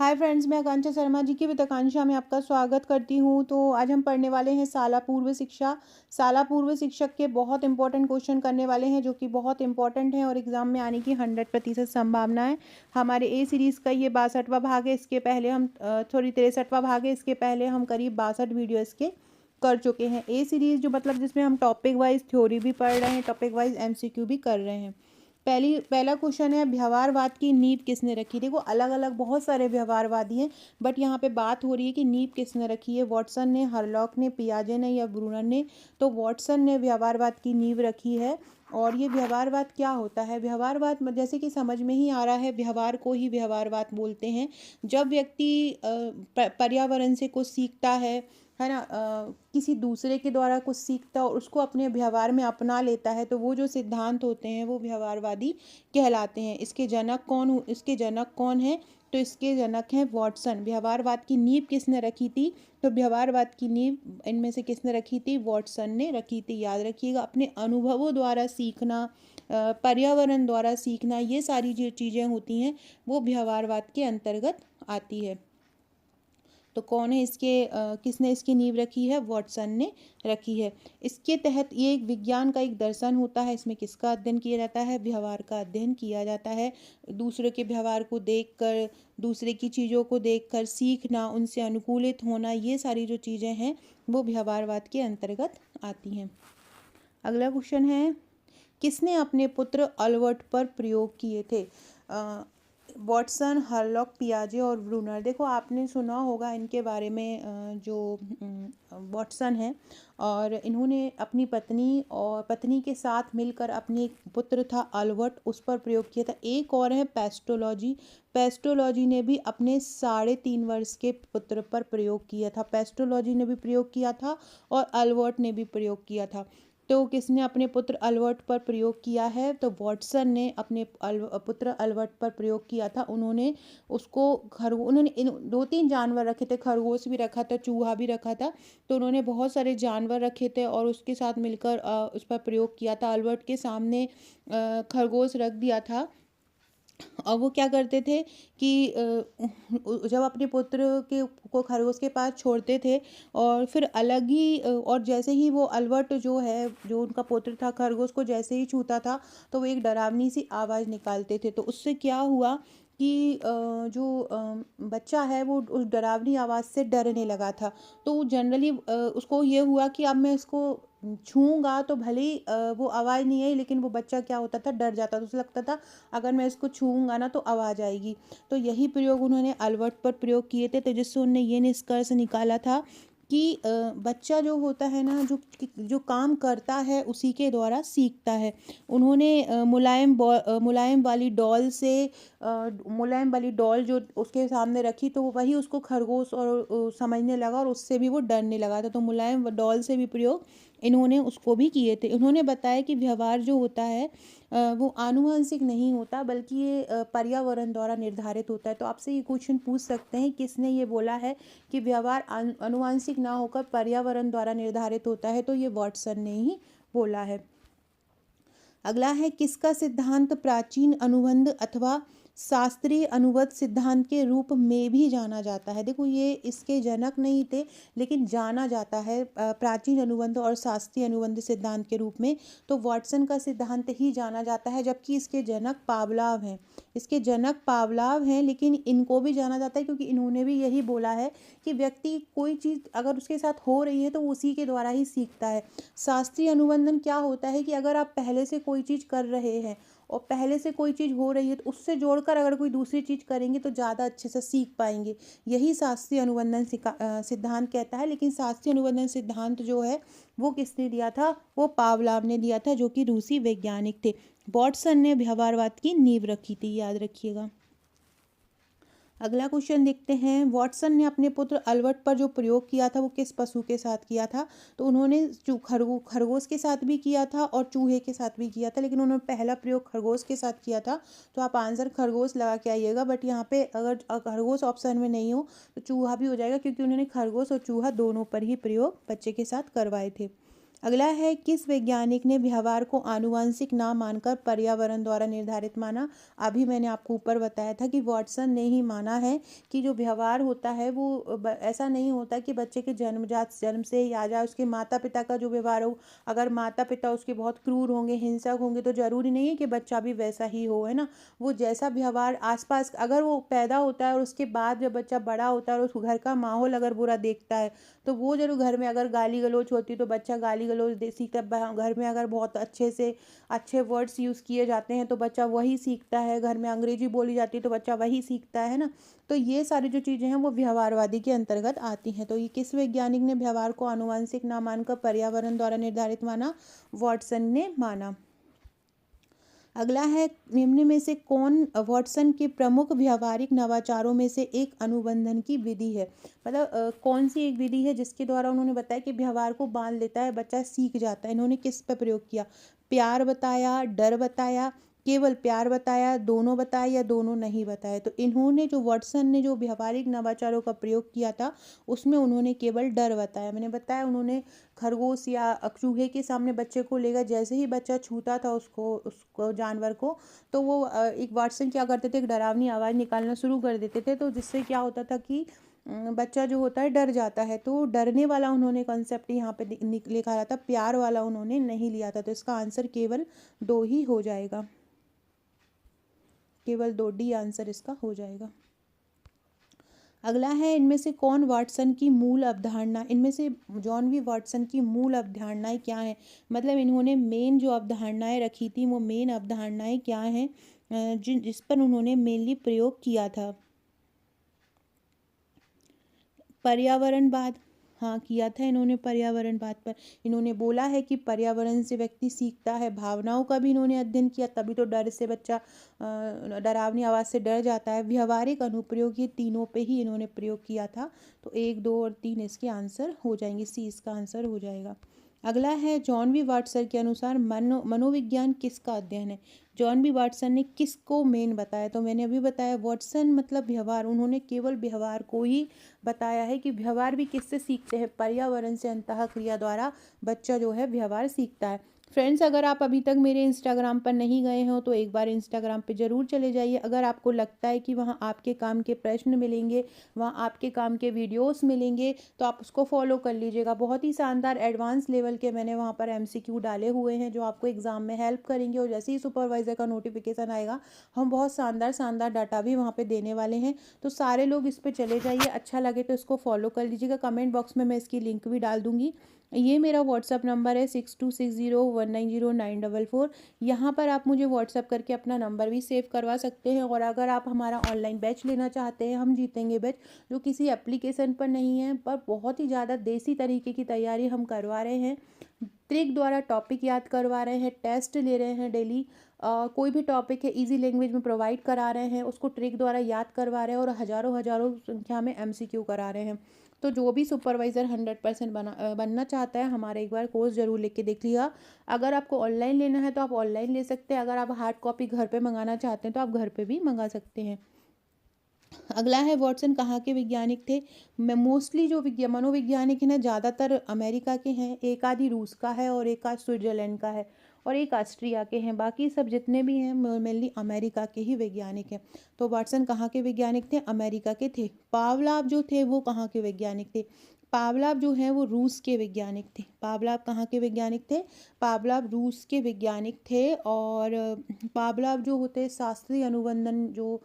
Hi friends, मैं आकांक्षा शर्मा जी की वित्ताकांक्षा में आपका स्वागत करती हूँ। तो आज हम पढ़ने वाले हैं शाला पूर्व शिक्षा। शाला पूर्व शिक्षक के बहुत इंपॉर्टेंट क्वेश्चन करने वाले हैं जो कि बहुत इंपॉर्टेंट हैं और एग्जाम में आने की 100% संभावना है। हमारे ए सीरीज़ का ये 62वां भाग है। इसके पहले हम 63वां भाग है। इसके पहले हम करीब 62 वीडियो इसके कर चुके हैं। ए सीरीज़ जो मतलब जिसमें हम टॉपिक वाइज थ्योरी भी पढ़ रहे हैं, टॉपिक वाइज MCQ भी कर रहे हैं। पहला क्वेश्चन है, व्यवहारवाद की नींव किसने रखी? देखो, अलग अलग बहुत सारे व्यवहारवादी हैं, बट यहाँ पे बात हो रही है कि नींव किसने रखी है। वॉटसन ने, हरलॉक ने, पियाजे ने या ब्रूनर ने? तो वॉटसन ने व्यवहारवाद की नींव रखी है। और ये व्यवहारवाद क्या होता है? व्यवहारवाद जैसे कि समझ में ही आ रहा है, व्यवहार को ही व्यवहारवाद बोलते हैं। जब व्यक्ति पर्यावरण से कुछ सीखता है ना, किसी दूसरे के द्वारा कुछ सीखता और उसको अपने व्यवहार में अपना लेता है, तो वो जो सिद्धांत होते हैं वो व्यवहारवादी कहलाते हैं। इसके जनक कौन है? तो इसके जनक हैं वॉटसन। व्यवहारवाद की नींव किसने रखी थी? तो व्यवहारवाद की नींव इनमें से किसने रखी थी? वॉटसन ने रखी थी। याद रखिएगा, अपने अनुभवों द्वारा सीखना, पर्यावरण द्वारा सीखना, ये सारी जो चीज़ें होती हैं वो व्यवहारवाद के अंतर्गत आती है। तो कौन है किसने इसकी नींव रखी है? वॉटसन ने रखी है। इसके तहत ये एक विज्ञान का एक दर्शन होता है। इसमें किसका अध्ययन किया जाता है? व्यवहार का अध्ययन किया जाता है। दूसरे के व्यवहार को देखकर, दूसरे की चीज़ों को देखकर सीखना, उनसे अनुकूलित होना, ये सारी जो चीज़ें हैं वो व्यवहारवाद के अंतर्गत आती हैं। अगला क्वेश्चन है, किसने अपने पुत्र अल्बर्ट पर प्रयोग किए थे? वॉटसन, हरलॉक, पियाजे और ब्रूनर। देखो, आपने सुना होगा इनके बारे में। जो वॉटसन है, और इन्होंने अपनी पत्नी के साथ मिलकर अपने एक पुत्र था अल्बर्ट, उस पर प्रयोग किया था। एक और है पेस्टोलॉजी। पेस्टोलॉजी ने भी अपने 3.5 वर्ष के पुत्र पर प्रयोग किया था। पेस्टोलॉजी ने भी प्रयोग किया था और अल्बर्ट ने भी प्रयोग किया था। तो किसने अपने पुत्र अल्बर्ट पर प्रयोग किया है? तो वॉटसन ने अपने पुत्र अल्बर्ट पर प्रयोग किया था। उन्होंने 2-3 जानवर रखे थे, खरगोश भी रखा था, चूहा भी रखा था। तो उन्होंने बहुत सारे जानवर रखे थे और उसके साथ मिलकर उस पर प्रयोग किया था। अल्बर्ट के सामने खरगोश रख दिया था और वो क्या करते थे कि जब अपने पुत्र के को खरगोश के पास छोड़ते थे और फिर अलग ही और जैसे ही वो अल्बर्ट जो उनका पुत्र था, खरगोश को जैसे ही छूता था तो वो एक डरावनी सी आवाज़ निकालते थे। तो उससे क्या हुआ कि बच्चा है वो उस डरावनी आवाज़ से डरने लगा था। तो जनरली उसको ये हुआ कि अब मैं इसको छूऊंगा तो भले ही वो आवाज़ नहीं आई, लेकिन वो बच्चा क्या होता था, डर जाता था। उसे लगता था अगर मैं इसको छूऊंगा ना तो आवाज़ आएगी। तो यही प्रयोग उन्होंने अल्बर्ट पर प्रयोग किए थे। तो जिससे उन्होंने ये निष्कर्ष निकाला था कि बच्चा जो होता है ना, जो काम करता है उसी के द्वारा सीखता है। उन्होंने मुलायम वाली डॉल जो उसके सामने रखी, तो वही उसको खरगोश और समझने लगा और उससे भी वो डरने लगा था। तो मुलायम डॉल से भी प्रयोग इन्होंने उसको भी किए थे। उन्होंने बताया कि व्यवहार जो होता है वो आनुवंशिक नहीं होता, बल्कि ये पर्यावरण द्वारा निर्धारित होता है। तो आपसे ये क्वेश्चन पूछ सकते हैं, किसने ये बोला है कि व्यवहार आनुवंशिक ना होकर पर्यावरण द्वारा निर्धारित होता है? तो ये वॉटसन ने ही बोला है। अगला है, किसका सिद्धांत प्राचीन अनुबंध अथवा शास्त्रीय अनुबंध सिद्धांत के रूप में भी जाना जाता है? देखो, ये इसके जनक नहीं थे, लेकिन जाना जाता है प्राचीन अनुबंध और शास्त्रीय अनुबंध सिद्धांत के रूप में। तो वॉटसन का सिद्धांत ही जाना जाता है, जबकि इसके जनक पावलाव हैं। लेकिन इनको भी जाना जाता है क्योंकि इन्होंने भी यही बोला है कि व्यक्ति कोई चीज़ अगर उसके साथ हो रही है तो वो उसी के द्वारा ही सीखता है। शास्त्रीय अनुबंधन क्या होता है कि अगर आप पहले से कोई चीज़ कर रहे हैं और पहले से कोई चीज़ हो रही है तो उससे जोड़कर अगर कोई दूसरी चीज़ करेंगे तो ज़्यादा अच्छे से सीख पाएंगे। यही शास्त्रीय अनुबंधन सिद्धांत कहता है। लेकिन शास्त्रीय अनुबंधन सिद्धांत जो है वो किसने दिया था? वो पावलाव ने दिया था, जो कि रूसी वैज्ञानिक थे। वॉटसन ने व्यवहारवाद की नींव रखी थी, याद रखिएगा। अगला क्वेश्चन देखते हैं, वॉटसन ने अपने पुत्र अल्बर्ट पर जो प्रयोग किया था वो किस पशु के साथ किया था? तो उन्होंने खरगोश के साथ भी किया था और चूहे के साथ भी किया था, लेकिन उन्होंने पहला प्रयोग खरगोश के साथ किया था। तो आप आंसर खरगोश लगा के आइएगा, बट यहाँ पे अगर खरगोश ऑप्शन में नहीं हो तो चूहा भी हो जाएगा, क्योंकि उन्होंने खरगोश और चूहा दोनों पर ही प्रयोग बच्चे के साथ करवाए थे। अगला है, किस वैज्ञानिक ने व्यवहार को आनुवंशिक ना मानकर पर्यावरण द्वारा निर्धारित माना? अभी मैंने आपको ऊपर बताया था कि वाटसन ने ही माना है कि जो व्यवहार होता है वो ऐसा नहीं होता कि बच्चे के जन्म से ही आ जाए। उसके माता पिता का जो व्यवहार हो, अगर माता पिता उसके बहुत क्रूर होंगे, हिंसक होंगे, तो ज़रूरी नहीं है कि बच्चा भी वैसा ही हो, है ना। वो जैसा व्यवहार आसपास अगर वो पैदा होता है और उसके बाद जब बच्चा बड़ा होता है और उस घर का माहौल अगर बुरा देखता है, तो वो जो घर में अगर गाली गलौज होती है तो बच्चा गाली गलौज सीखता है। घर में अगर बहुत अच्छे से अच्छे वर्ड्स यूज़ किए जाते हैं तो बच्चा वही सीखता है। घर में अंग्रेजी बोली जाती है तो बच्चा वही सीखता है ना। तो ये सारी जो चीज़ें हैं वो व्यवहारवादी के अंतर्गत आती हैं। तो ये किस वैज्ञानिक ने व्यवहार को आनुवंशिक ना मानकर पर्यावरण द्वारा निर्धारित माना? वाटसन ने माना। अगला है, निम्न में से कौन वाटसन के प्रमुख व्यावहारिक नवाचारों में से एक अनुबंधन की विधि है? मतलब कौन सी एक विधि है जिसके द्वारा उन्होंने बताया कि व्यवहार को बांध लेता है, बच्चा सीख जाता है। इन्होंने किस पर प्रयोग किया? प्यार बताया, डर बताया, केवल प्यार बताया, दोनों बताया या दोनों नहीं बताया? तो इन्होंने जो वाटसन ने जो व्यावहारिक नवाचारों का प्रयोग किया था उसमें उन्होंने केवल डर बताया। मैंने बताया उन्होंने खरगोश या चूहे के सामने बच्चे को लेकर जैसे ही बच्चा छूता था उसको उसको जानवर को, तो वो एक वाटसन क्या करते थे, एक डरावनी आवाज़ निकालना शुरू कर देते थे, तो जिससे क्या होता था कि बच्चा जो होता है डर जाता है। तो डरने वाला उन्होंने कॉन्सेप्ट यहाँ पे लिखा था, प्यार वाला उन्होंने नहीं लिया था। तो इसका आंसर केवल दो ही हो जाएगा, केवल दो डी आंसर इसका हो जाएगा। अगला है, इनमें से कौन वाटसन की मूल अवधारणा, इनमें से जॉन वी वाटसन की मूल अवधारणाएं क्या हैं? मतलब इन्होंने मेन जो अवधारणाएं रखी थी वो मेन अवधारणाएं क्या हैं जिस पर उन्होंने मेनली प्रयोग किया था? पर्यावरणवाद। हाँ, किया था इन्होंने पर्यावरणवाद पर। इन्होंने बोला है कि पर्यावरण से व्यक्ति सीखता है। भावनाओं का भी इन्होंने अध्ययन किया, तभी तो डर से बच्चा डरावनी आवाज़ से डर जाता है। व्यवहारिक अनुप्रयोग, ये तीनों पे ही इन्होंने प्रयोग किया था। तो 1, 2 और 3 इसके आंसर हो जाएंगे, सी इसका आंसर हो जाएगा। अगला है, जॉन वी वाटसन के अनुसार मनोविज्ञान किसका अध्ययन है? जॉन बी वाटसन ने किसको मेन बताया? तो मैंने अभी बताया वाटसन मतलब व्यवहार, उन्होंने केवल व्यवहार को ही बताया है कि व्यवहार भी किससे सीखते हैं? पर्यावरण से, अंतः क्रिया द्वारा बच्चा जो है व्यवहार सीखता है। फ्रेंड्स, अगर आप अभी तक मेरे इंस्टाग्राम पर नहीं गए हो तो एक बार इंस्टाग्राम पे ज़रूर चले जाइए। अगर आपको लगता है कि वहाँ आपके काम के प्रश्न मिलेंगे, वहाँ आपके काम के वीडियोस मिलेंगे, तो आप उसको फॉलो कर लीजिएगा। बहुत ही शानदार एडवांस लेवल के मैंने वहाँ पर एमसीक्यू डाले हुए हैं जो आपको एग्ज़ाम में हेल्प करेंगे। और जैसे ही सुपरवाइज़र का नोटिफिकेशन आएगा, हम बहुत शानदार शानदार डाटा भी वहाँ पर देने वाले हैं। तो सारे लोग इस पर चले जाइए, अच्छा लगे तो इसको फॉलो कर लीजिएगा। कमेंट बॉक्स में मैं इसकी लिंक भी डाल दूँगी। ये मेरा व्हाट्सअप नंबर है 6260190944। यहाँ पर आप मुझे व्हाट्सअप करके अपना नंबर भी सेव करवा सकते हैं। और अगर आप हमारा ऑनलाइन बैच लेना चाहते हैं, हम जीतेंगे बैच, जो किसी एप्लीकेशन पर नहीं है पर बहुत ही ज़्यादा देसी तरीके की तैयारी हम करवा रहे हैं। ट्रिक द्वारा टॉपिक याद करवा रहे हैं, टेस्ट ले रहे हैं डेली। कोई भी टॉपिक है इजी लैंग्वेज में प्रोवाइड करा रहे हैं, उसको ट्रिक द्वारा याद करवा रहे हैं और हज़ारों हज़ारों संख्या में एमसीक्यू करा रहे हैं। तो जो भी सुपरवाइज़र 100% बनना चाहता है, हमारा एक बार कोर्स ज़रूर लेके देख लिएगा। अगर आपको ऑनलाइन लेना है तो आप ऑनलाइन ले सकते हैं। अगर आप हार्ड कॉपी घर पे मंगाना चाहते हैं तो आप घर पे भी मंगा सकते हैं। अगला है, वाटसन कहाँ के वैज्ञानिक थे? मैं मोस्टली जो मनोवैज्ञानिक है ना, ज़्यादातर अमेरिका के हैं, एक आधी रूस का है और एक आध स्विट्जरलैंड का है और एक ऑस्ट्रिया के हैं। बाकी सब जितने भी हैं मेनली अमेरिका के ही वैज्ञानिक हैं। तो वाटसन कहाँ के वैज्ञानिक थे? अमेरिका के थे। पावलाव जो थे वो कहाँ के वैज्ञानिक थे? पावलाव जो हैं वो रूस के वैज्ञानिक थे। पावलाव कहाँ के वैज्ञानिक थे? पावलाव रूस के वैज्ञानिक थे। और पावलाव जो होते शास्त्रीय अनुबंधन जो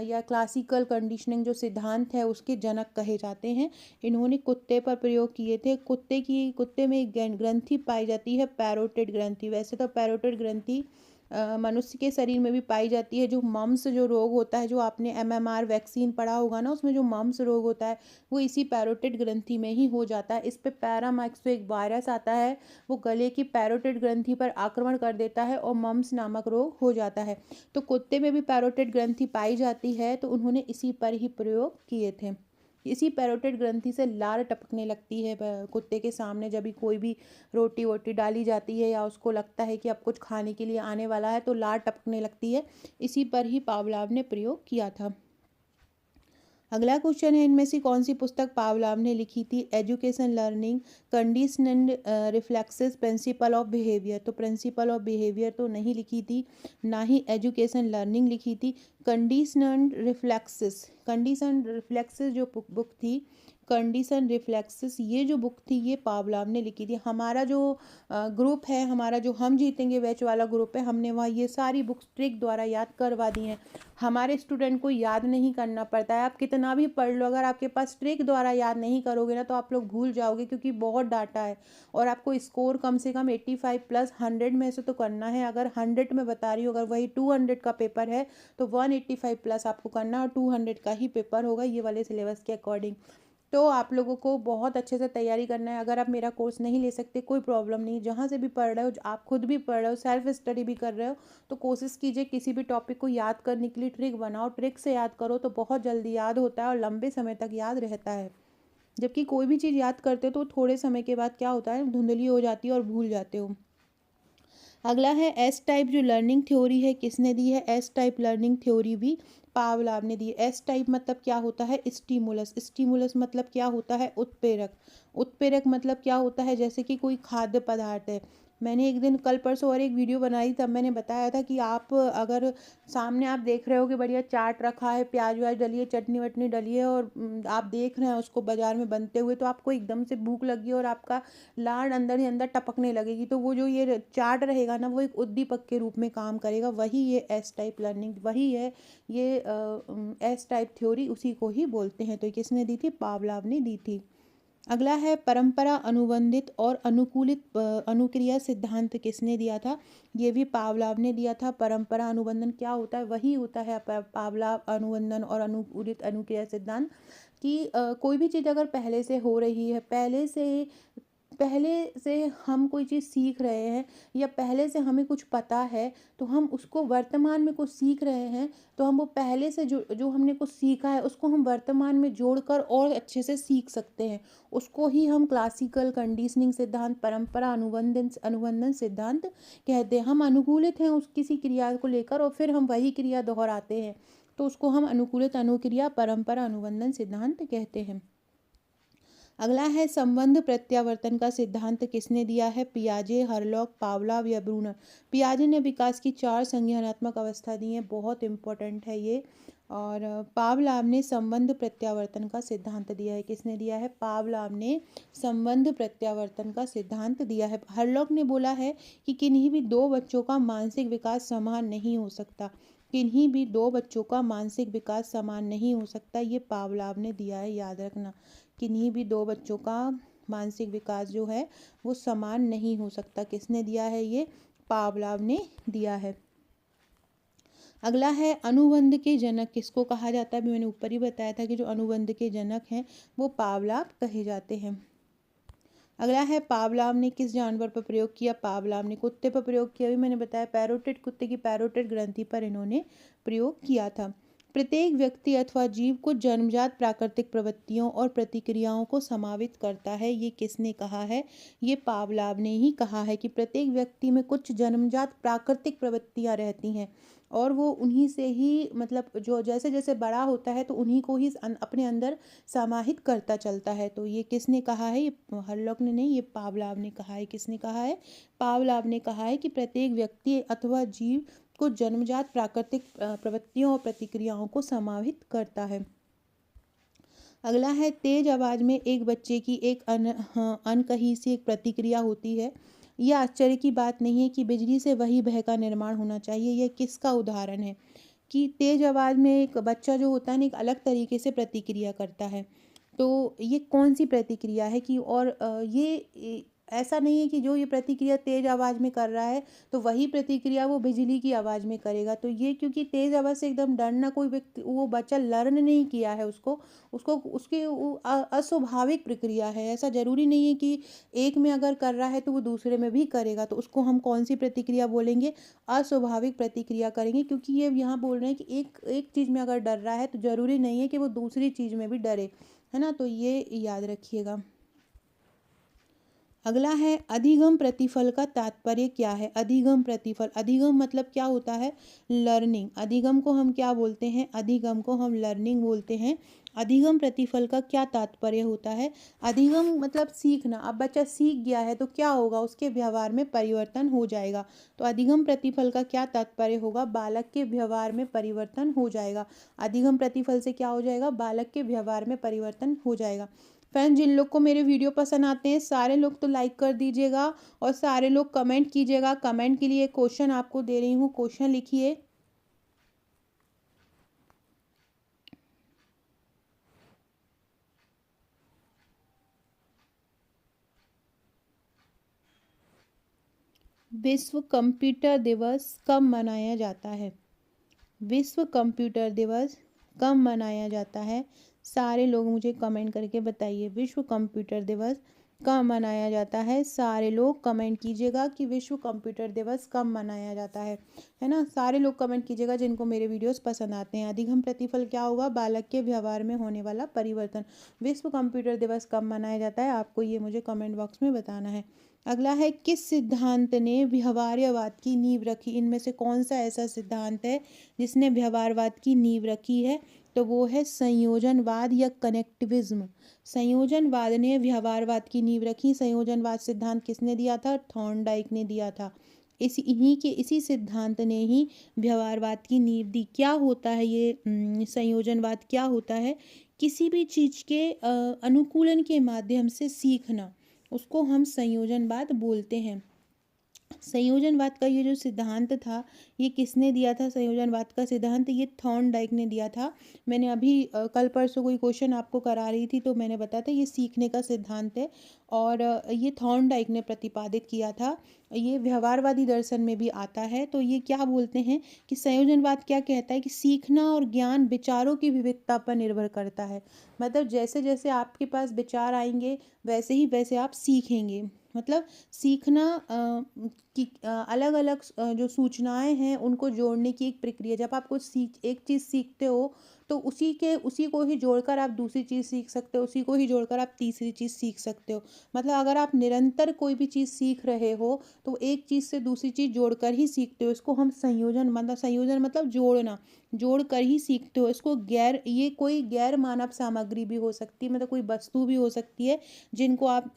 या क्लासिकल कंडीशनिंग जो सिद्धांत है उसके जनक कहे जाते हैं। इन्होंने कुत्ते पर प्रयोग किए थे। कुत्ते में एक ग्रंथि पाई जाती है, पैरोटिड ग्रंथि। वैसे तो पैरोटिड ग्रंथि मनुष्य के शरीर में भी पाई जाती है। जो मम्स जो रोग होता है, जो आपने एमएमआर वैक्सीन पढ़ा होगा ना, उसमें जो मम्स रोग होता है वो इसी पैरोटिड ग्रंथि में ही हो जाता है। इस पे पैरामाइक्स एक वायरस आता है, वो गले की पैरोटिड ग्रंथि पर आक्रमण कर देता है और मम्स नामक रोग हो जाता है। तो कुत्ते में भी पैरोटिड ग्रंथि पाई जाती है, तो उन्होंने इसी पर ही प्रयोग किए थे। इसी पैरोटिड ग्रंथि से लार टपकने लगती है कुत्ते के सामने जब भी कोई भी रोटी वोटी डाली जाती है या उसको लगता है कि अब कुछ खाने के लिए आने वाला है, तो लार टपकने लगती है। इसी पर ही पावलाव ने प्रयोग किया था। अगला क्वेश्चन है, इनमें से कौन सी पुस्तक पावलाव ने लिखी थी? Education learning, conditioned reflexes, principle of behaviour. तो प्रिंसिपल ऑफ बिहेवियर तो नहीं लिखी थी, ना ही एजुकेशन लर्निंग लिखी थी। कंडीशन रिफ्लेक्सेस जो बुक थी, कंडीशन रिफ्लेक्सेस, ये जो बुक थी ये पावलाव ने लिखी थी। हमारा जो ग्रुप है, हमारा जो हम जीतेंगे बैच वाला ग्रुप है, हमने वहाँ ये सारी बुक्स ट्रिक द्वारा याद करवा दी हैं। हमारे स्टूडेंट को याद नहीं करना पड़ता है, आप कितना भी पढ़ लो, अगर आपके पास ट्रिक द्वारा याद नहीं करोगे ना तो आप लोग भूल जाओगे, क्योंकि बहुत डाटा है और आपको स्कोर कम से कम 85 प्लस 100 में से तो करना है। अगर 100 में बता रही हूँ, अगर वही 200 का पेपर है तो 185 प्लस आपको करना है और 200 का ही पेपर होगा ये वाले सिलेबस के अकॉर्डिंग। तो आप लोगों को बहुत अच्छे से तैयारी करना है। अगर आप मेरा कोर्स नहीं ले सकते कोई प्रॉब्लम नहीं, जहाँ से भी पढ़ रहे हो, आप खुद भी पढ़ रहे हो, सेल्फ स्टडी भी कर रहे हो, तो कोशिश कीजिए किसी भी टॉपिक को याद करने के लिए ट्रिक बनाओ। ट्रिक से याद करो तो बहुत जल्दी याद होता है और लंबे समय तक याद रहता है। जबकि कोई भी चीज़ याद करते हो तो थोड़े समय के बाद क्या होता है, धुंधली हो जाती है और भूल जाते हो। अगला है एस टाइप जो लर्निंग थ्योरी है, किसने दी है? एस टाइप लर्निंग थ्योरी भी पावलाव ने दी है। एस टाइप मतलब क्या होता है? स्टिमुलस। स्टिमुलस मतलब क्या होता है? उत्प्रेरक। उत्प्रेरक मतलब क्या होता है? जैसे कि कोई खाद्य पदार्थ है। मैंने एक दिन कल परसों और एक वीडियो बनाई, तब मैंने बताया था कि आप अगर सामने आप देख रहे हो कि बढ़िया चाट रखा है, प्याज व्याज डली है, चटनी वटनी डली है और आप देख रहे हैं उसको बाजार में बनते हुए, तो आपको एकदम से भूख लगी है और आपका लार अंदर ही अंदर टपकने लगेगी, तो वो जो ये चार्ट रहेगा ना वो एक उद्दीपक के रूप में काम करेगा। वही ये एस टाइप लर्निंग, वही है ये एस टाइप थ्योरी, उसी को ही बोलते हैं। तो ये किसने दी थी? पावलाव ने दी थी। अगला है परंपरा अनुबंधित और अनुकूलित अनुक्रिया सिद्धांत, किसने दिया था? ये भी पावलाव ने दिया था। परंपरा अनुबंधन क्या होता है? वही होता है पावलाव अनुबंधन और अनुकूलित अनुक्रिया सिद्धांत, कि कोई भी चीज़ अगर पहले से हो रही है, पहले से हम कोई चीज़ सीख रहे हैं या पहले से हमें कुछ पता है, तो हम उसको वर्तमान में कुछ सीख रहे हैं, तो हम वो पहले से जो जो हमने कुछ सीखा है उसको हम वर्तमान में जोड़कर और अच्छे से सीख सकते हैं। उसको ही हम क्लासिकल कंडीशनिंग सिद्धांत, परंपरा अनुबंधन अनुबंधन सिद्धांत कहते हैं। हम अनुकूलित हैं उस किसी क्रिया को लेकर और फिर हम वही क्रिया दोहराते हैं, तो उसको हम अनुकूलित अनुक्रिया परंपरा अनुबंधन सिद्धांत कहते हैं। अगला है संबंध प्रत्यावर्तन का सिद्धांत, किसने दिया है? पियाजे, हरलॉक, पावलाव या ब्रूनर। पियाजे ने विकास की 4 संज्ञानात्मक अवस्था दी है, बहुत इंपॉर्टेंट है ये। और पावलाव ने संबंध प्रत्यावर्तन का सिद्धांत दिया है। किसने दिया है? पावलाव ने संबंध प्रत्यावर्तन का सिद्धांत दिया है। हरलॉक ने बोला है कि किन्हीं भी 2 बच्चों का मानसिक विकास समान नहीं हो सकता। किन्हीं भी 2 बच्चों का मानसिक विकास समान नहीं हो सकता, ये पावलाव ने दिया है, याद रखना। किन्हीं भी 2 बच्चों का मानसिक विकास जो है वो समान नहीं हो सकता। किसने दिया है? ये पावलाव ने दिया है। अगला है अनुबंध के जनक किसको कहा जाता है? अभी मैंने ऊपर ही बताया था कि जो अनुबंध के जनक हैं वो पावलाव कहे जाते हैं। अगला है पावलाव ने किस जानवर पर प्रयोग किया? पावलाव ने कुत्ते पर प्रयोग किया। अभी मैंने बताया पैरोटिड, कुत्ते की पैरोटिड ग्रंथि पर इन्होंने प्रयोग किया था। प्रत्येक व्यक्ति अथवा जीव को जन्मजात प्राकृतिक प्रवृत्तियों और प्रतिक्रियाओं को समावित करता है, ये किसने कहा है? ये पावलाव ने ही कहा है कि प्रत्येक व्यक्ति में कुछ जन्मजात प्राकृतिक प्रवृत्तियां रहती हैं और वो उन्हीं से ही, मतलब जो जैसे जैसे बड़ा होता है तो उन्हीं को ही अपने अंदर समाहित करता चलता है। तो ये किसने कहा है? ये हरलॉक ने नहीं, ये पावलाव ने कहा है। किसने कहा है? पावलाव ने कहा है कि प्रत्येक व्यक्ति अथवा जीव को जन्मजात प्राकृतिक प्रवृत्तियों और प्रतिक्रियाओं को समाहित करता है। अगला है तेज आवाज में एक बच्चे की एक अनकही सी एक प्रतिक्रिया होती है। यह आश्चर्य की बात नहीं है कि बिजली से वही भय का निर्माण होना चाहिए। यह किसका उदाहरण है? कि तेज आवाज़ में एक बच्चा जो होता है ना एक अलग तरीके से प्रतिक्रिया करता है। तो ये कौन सी प्रतिक्रिया है? कि और ऐसा नहीं है कि जो ये प्रतिक्रिया तेज आवाज़ में कर रहा है तो वही प्रतिक्रिया वो बिजली की आवाज़ में करेगा। तो ये क्योंकि तेज आवाज़ से एकदम डरना, कोई व्यक्ति वो बच्चा लर्न नहीं किया है, उसको उसको उसकी अस्वाभाविक प्रक्रिया है। ऐसा ज़रूरी नहीं है कि एक में अगर कर रहा है तो वो दूसरे में भी करेगा। तो उसको हम कौन सी प्रतिक्रिया बोलेंगे? अस्वाभाविक प्रतिक्रिया करेंगे, क्योंकि ये यहाँ बोल रहे हैं कि एक एक चीज़ में अगर डर रहा है तो ज़रूरी नहीं है कि वो दूसरी चीज़ में भी डरे, है ना? तो ये याद रखिएगा। अगला है अधिगम प्रतिफल का तात्पर्य क्या है। अधिगम प्रतिफल, अधिगम मतलब क्या होता है, लर्निंग। अधिगम को हम क्या बोलते हैं, अधिगम को हम लर्निंग बोलते हैं। अधिगम प्रतिफल का क्या तात्पर्य होता है। अधिगम मतलब सीखना। अब बच्चा सीख गया है तो क्या होगा, उसके व्यवहार में परिवर्तन हो जाएगा। तो अधिगम प्रतिफल का क्या तात्पर्य होगा, बालक के व्यवहार में परिवर्तन हो जाएगा। अधिगम प्रतिफल से क्या हो जाएगा, बालक के व्यवहार में परिवर्तन हो जाएगा। फ्रेंड्स, जिन लोग को मेरे वीडियो पसंद आते हैं सारे लोग तो लाइक कर दीजिएगा और सारे लोग कमेंट कीजिएगा। कमेंट के लिए क्वेश्चन आपको दे रही हूँ, क्वेश्चन लिखिए। विश्व कंप्यूटर दिवस कब मनाया जाता है। विश्व कंप्यूटर दिवस कब मनाया जाता है, सारे लोग मुझे कमेंट करके बताइए। विश्व कंप्यूटर दिवस कब मनाया जाता है, सारे लोग कमेंट कीजिएगा कि विश्व कंप्यूटर दिवस कब मनाया जाता है ना। सारे लोग कमेंट कीजिएगा जिनको मेरे वीडियोस पसंद आते हैं। अधिगम प्रतिफल क्या होगा, बालक के व्यवहार में होने वाला परिवर्तन। विश्व कंप्यूटर दिवस कब मनाया जाता है, आपको ये मुझे कमेंट बॉक्स में बताना है। अगला है, किस सिद्धांत ने व्यवहार्यवाद की नींव रखी। इनमें से कौन सा ऐसा सिद्धांत है जिसने व्यवहारवाद की नींव रखी है, तो वो है संयोजनवाद या कनेक्टिविज्म। संयोजनवाद ने व्यवहारवाद की नींव रखी। संयोजनवाद सिद्धांत किसने दिया था, थॉर्नडाइक ने दिया था। इसी सिद्धांत ने ही व्यवहारवाद की नींव दी। क्या होता है ये संयोजनवाद, क्या होता है, किसी भी चीज़ के अनुकूलन के माध्यम से सीखना, उसको हम संयोजनवाद बोलते हैं। संयोजनवाद का ये जो सिद्धांत था, ये किसने दिया था, संयोजनवाद का सिद्धांत ये थॉर्नडाइक ने दिया था। मैंने अभी कल परसों कोई क्वेश्चन आपको करा रही थी तो मैंने बताया था ये सीखने का सिद्धांत है और ये थॉर्नडाइक ने प्रतिपादित किया था। ये व्यवहारवादी दर्शन में भी आता है। तो ये क्या बोलते हैं कि संयोजनवाद क्या कहता है कि सीखना और ज्ञान विचारों की विविधता पर निर्भर करता है। मतलब जैसे जैसे आपके पास विचार आएंगे वैसे ही वैसे आप सीखेंगे। मतलब सीखना कि अलग अलग जो सूचनाएं हैं उनको जोड़ने की एक प्रक्रिया। जब आप कुछ एक चीज़ सीखते हो तो उसी को ही जोड़कर आप दूसरी चीज़ सीख सकते हो, उसी को ही जोड़कर आप तीसरी चीज़ सीख सकते हो। मतलब अगर आप निरंतर कोई भी चीज़ सीख रहे हो तो एक चीज़ से दूसरी चीज़ जोड़कर ही सीखते हो। इसको हम संयोजन मतलब जोड़ना, जोड़ कर ही सीखते हो। इसको ये कोई गैर मानव सामग्री भी हो सकती है, मतलब कोई वस्तु भी हो सकती है जिनको आप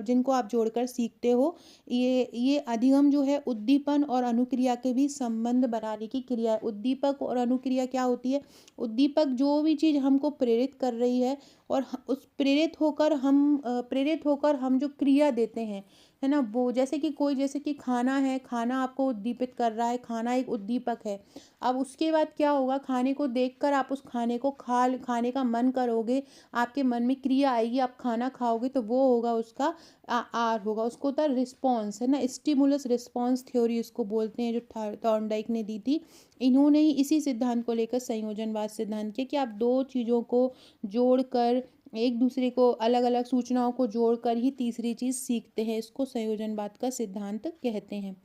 जिनको आप जोड़कर सीखते हो। ये अधिगम जो है उद्दीपन और अनुक्रिया के भी संबंध बनाने की क्रिया है। उद्दीपक और अनुक्रिया क्या होती है, उद्दीपक जो भी चीज़ हमको प्रेरित कर रही है और उस प्रेरित होकर हम जो क्रिया देते हैं, है ना, वो जैसे कि खाना है, खाना आपको उद्दीपित कर रहा है, खाना एक उद्दीपक है। अब उसके बाद क्या होगा, खाने को देखकर आप उस खाने को खाने का मन करोगे, आपके मन में क्रिया आएगी, आप खाना खाओगे तो वो होगा उसका आर होगा, उसको होता है रिस्पॉन्स, है ना। स्टिमुलस रिस्पॉन्स थ्योरी उसको बोलते हैं, जो थॉर्नडाइक ने दी थी। इन्होंने ही इसी सिद्धांत को लेकर संयोजनवाद सिद्धांत किया कि आप दो चीज़ों को जोड़कर, एक दूसरे को अलग अलग सूचनाओं को जोड़कर ही तीसरी चीज़ सीखते हैं। इसको संयोजनवाद का सिद्धांत कहते हैं।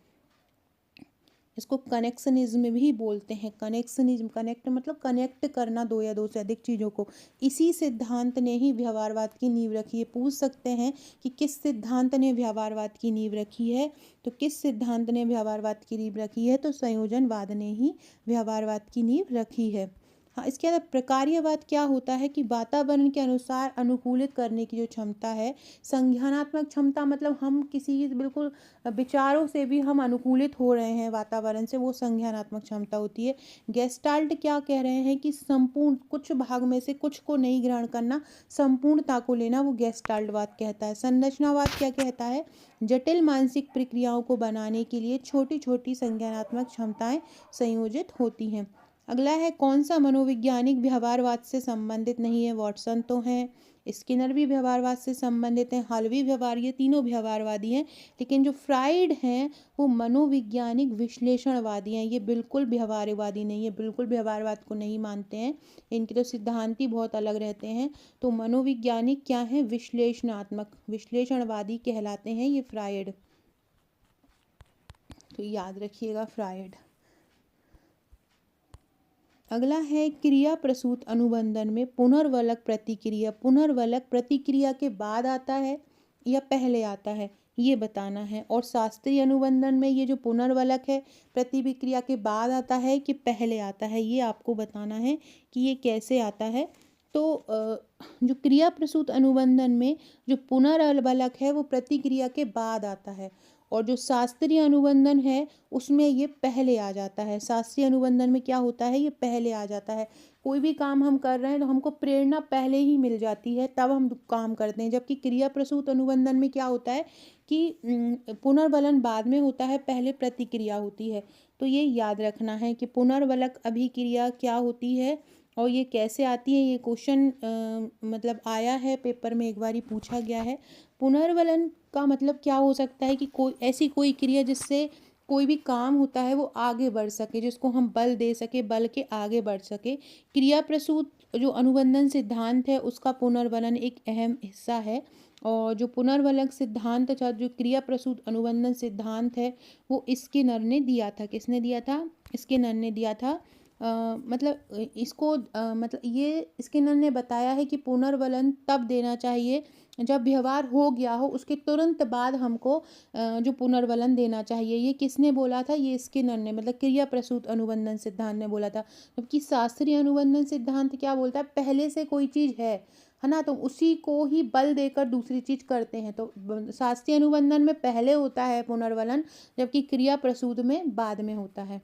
इसको कनेक्शनिज्म भी बोलते हैं। कनेक्शनिज्म, कनेक्ट मतलब कनेक्ट करना दो या दो से अधिक चीज़ों को। इसी सिद्धांत ने ही व्यवहारवाद की नींव रखी है। पूछ सकते हैं कि किस सिद्धांत ने व्यवहारवाद की नींव रखी है, तो किस सिद्धांत ने व्यवहारवाद की नींव रखी है, तो संयोजनवाद ने ही व्यवहारवाद की नींव रखी है। हाँ, इसके अलावा प्रकार्यवाद क्या होता है कि वातावरण के अनुसार अनुकूलित करने की जो क्षमता है। संज्ञानात्मक क्षमता मतलब हम किसी बिल्कुल विचारों से भी हम अनुकूलित हो रहे हैं वातावरण से, वो संज्ञानात्मक क्षमता होती है। गेस्टाल्ट क्या कह रहे हैं कि संपूर्ण, कुछ भाग में से कुछ को नहीं ग्रहण करना, संपूर्णता को लेना, वो गेस्टाल्टवाद कहता है। संरचनावाद क्या कहता है, जटिल मानसिक प्रक्रियाओं को बनाने के लिए छोटी छोटी संज्ञानात्मक क्षमताएं संयोजित होती हैं। अगला है, कौन सा मनोवैज्ञानिक व्यवहारवाद से संबंधित नहीं है। वॉटसन तो हैं, स्किनर भी व्यवहारवाद से संबंधित हैं, हल भी व्यवहार, ये तीनों व्यवहारवादी हैं। लेकिन जो फ्राइड हैं वो मनोवैज्ञानिक विश्लेषणवादी हैं। ये बिल्कुल व्यवहारवादी नहीं है, बिल्कुल व्यवहारवाद को नहीं मानते हैं। इनके तो सिद्धांत ही बहुत अलग रहते हैं। तो मनोवैज्ञानिक क्या है, विश्लेषणात्मक, विश्लेषणवादी कहलाते हैं ये फ्राइड। तो याद रखिएगा फ्राइड। अगला है, क्रिया प्रसूत अनुबंधन में पुनर्वलक प्रतिक्रिया। पुनर्वलक प्रतिक्रिया के बाद आता है, या पहले आता है, ये बताना है। और शास्त्रीय अनुबंधन में ये जो पुनर्वलक है प्रतिविक्रिया के बाद आता है कि पहले आता है, ये आपको बताना है कि ये कैसे आता है। तो जो क्रिया प्रसूत अनुबंधन में जो पुनर्वलक है वो प्रतिक्रिया के बाद आता है, और जो शास्त्रीय अनुबंधन है उसमें ये पहले आ जाता है। शास्त्रीय अनुबंधन में क्या होता है, ये पहले आ जाता है। कोई भी काम हम कर रहे हैं तो हमको प्रेरणा पहले ही मिल जाती है, तब हम काम करते हैं। जबकि क्रिया प्रसूत अनुबंधन में क्या होता है कि पुनर्वलन बाद में होता है, पहले प्रतिक्रिया होती है। तो ये याद रखना है कि पुनर्वलक अभिक्रिया क्या होती है और ये कैसे आती है। ये क्वेश्चन मतलब आया है पेपर में, एक बार ही पूछा गया है। पुनर्वलन का मतलब क्या हो सकता है कि कोई ऐसी कोई क्रिया जिससे कोई भी काम होता है वो आगे बढ़ सके, जिसको हम बल दे सके, बल के आगे बढ़ सके। क्रिया प्रसूत जो अनुबंधन सिद्धांत है उसका पुनर्वलन एक अहम हिस्सा है। और जो पुनर्वलक सिद्धांत था, जो क्रिया प्रसूत अनुबंधन सिद्धांत है, वो स्किनर ने दिया था। किसने दिया था? स्किनर ने दिया था। मतलब ये स्किनर ने बताया है कि पुनर्वलन तब देना चाहिए जब व्यवहार हो गया हो, उसके तुरंत बाद हमको जो पुनर्वलन देना चाहिए। ये किसने बोला था? ये स्किनर ने, मतलब क्रिया प्रसूत अनुबंधन सिद्धांत ने बोला था। जबकि शास्त्रीय अनुबंधन सिद्धांत क्या बोलता है? पहले से कोई चीज़ है ना, तो उसी को ही बल देकर दूसरी चीज़ करते हैं। तो शास्त्रीय अनुबंधन में पहले होता है पुनर्वलन, जबकि क्रिया प्रसूत में बाद में होता है।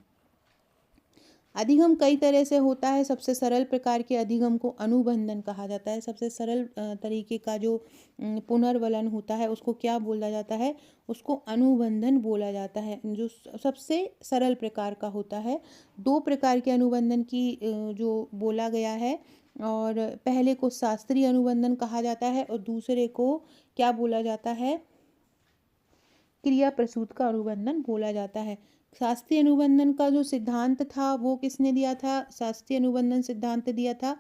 अधिगम कई तरह से होता है। सबसे सरल प्रकार के अधिगम को अनुबंधन कहा जाता है। सबसे सरल तरीके का जो पुनर्वलन होता है उसको क्या बोला जाता है? उसको अनुबंधन बोला जाता है, जो सबसे सरल प्रकार का होता है। दो प्रकार के अनुबंधन की जो बोला गया है, और पहले को शास्त्रीय अनुबंधन कहा जाता है और दूसरे को क्या बोला जाता है? क्रिया प्रसूत का अनुबंधन बोला जाता है। शास्त्रीय अनुबंधन का जो सिद्धांत था वो किसने दिया था? शास्त्रीय अनुबंधन सिद्धांत दिया था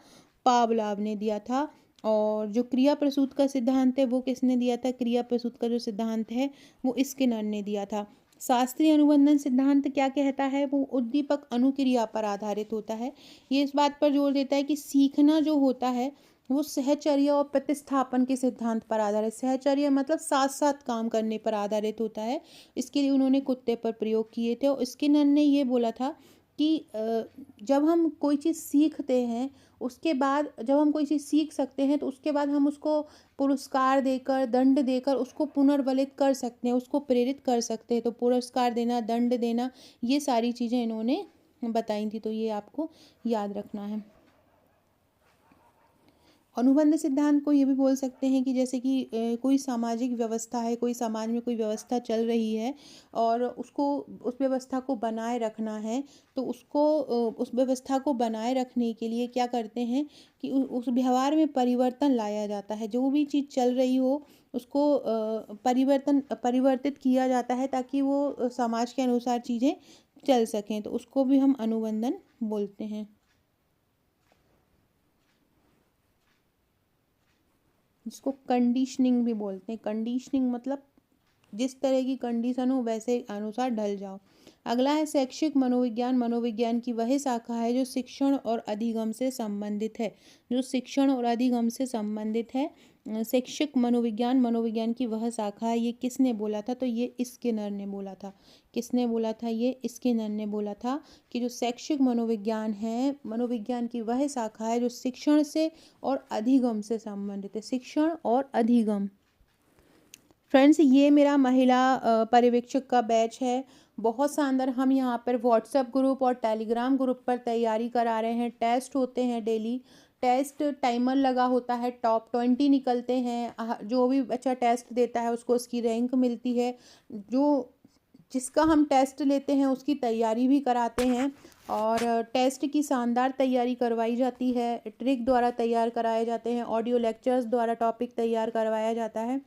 पावलाव ने दिया था। और जो क्रिया प्रसूत का सिद्धांत है वो किसने दिया था? क्रिया प्रसूत का जो सिद्धांत है वो स्किनर ने दिया था। शास्त्रीय अनुबंधन सिद्धांत क्या कहता है? वो उद्दीपक अनुक्रिया पर आधारित होता है। ये इस बात पर जोर देता है कि सीखना जो होता है वो सहचर्य और प्रतिस्थापन के सिद्धांत पर आधारित। सहचर्य मतलब साथ साथ काम करने पर आधारित होता है। इसके लिए उन्होंने कुत्ते पर प्रयोग किए थे। और स्किनर ने ये बोला था कि जब हम कोई चीज़ सीखते हैं, उसके बाद जब हम कोई चीज़ सीख सकते हैं तो उसके बाद हम उसको पुरस्कार देकर, दंड देकर उसको पुनर्वलित कर सकते हैं, उसको प्रेरित कर सकते हैं। तो पुरस्कार देना, दंड देना, ये सारी चीज़ें इन्होंने बताई थी। तो ये आपको याद रखना है। अनुबंध सिद्धांत को ये भी बोल सकते हैं कि जैसे कि कोई सामाजिक व्यवस्था है, कोई समाज में कोई व्यवस्था चल रही है और उसको, उस व्यवस्था को बनाए रखना है, तो उसको उस व्यवस्था को बनाए रखने के लिए क्या करते हैं कि उस व्यवहार में परिवर्तन लाया जाता है। जो भी चीज़ चल रही हो उसको परिवर्तित किया जाता है ताकि वो समाज के अनुसार चीज़ें चल सकें, तो उसको भी हम अनुबंधन बोलते हैं। जिसको कंडीशनिंग भी बोलते हैं। कंडीशनिंग मतलब जिस तरह की कंडीशन हो वैसे अनुसार ढल जाओ। अगला है शैक्षिक मनोविज्ञान। मनोविज्ञान की वह शाखा है जो शिक्षण और अधिगम से संबंधित है। जो शिक्षण और अधिगम से संबंधित है। शैक्षिक मनोविज्ञान मनोविज्ञान की वह शाखा है। ये किसने बोला था? तो ये स्किनर ने बोला था। किसने बोला था? ये स्किनर ने बोला था कि जो शैक्षिक मनोविज्ञान है, मनोविज्ञान की वह शाखा है जो शिक्षण से और अधिगम से संबंधित है। शिक्षण और अधिगम। फ्रेंड्स, ये मेरा महिला पर्यवेक्षक का बैच है। बहुत शानदार। हम यहाँ पर व्हाट्सएप ग्रुप और टेलीग्राम ग्रुप पर तैयारी करा रहे हैं। टेस्ट होते हैं डेली। टेस्ट टाइमर लगा होता है। टॉप 20 निकलते हैं। जो भी बच्चा टेस्ट देता है उसको उसकी रैंक मिलती है। जो जिसका हम टेस्ट लेते हैं उसकी तैयारी भी कराते हैं। और टेस्ट की शानदार तैयारी करवाई जाती है। ट्रिक द्वारा तैयार कराए जाते हैं। ऑडियो लेक्चर्स द्वारा टॉपिक तैयार करवाया जाता है।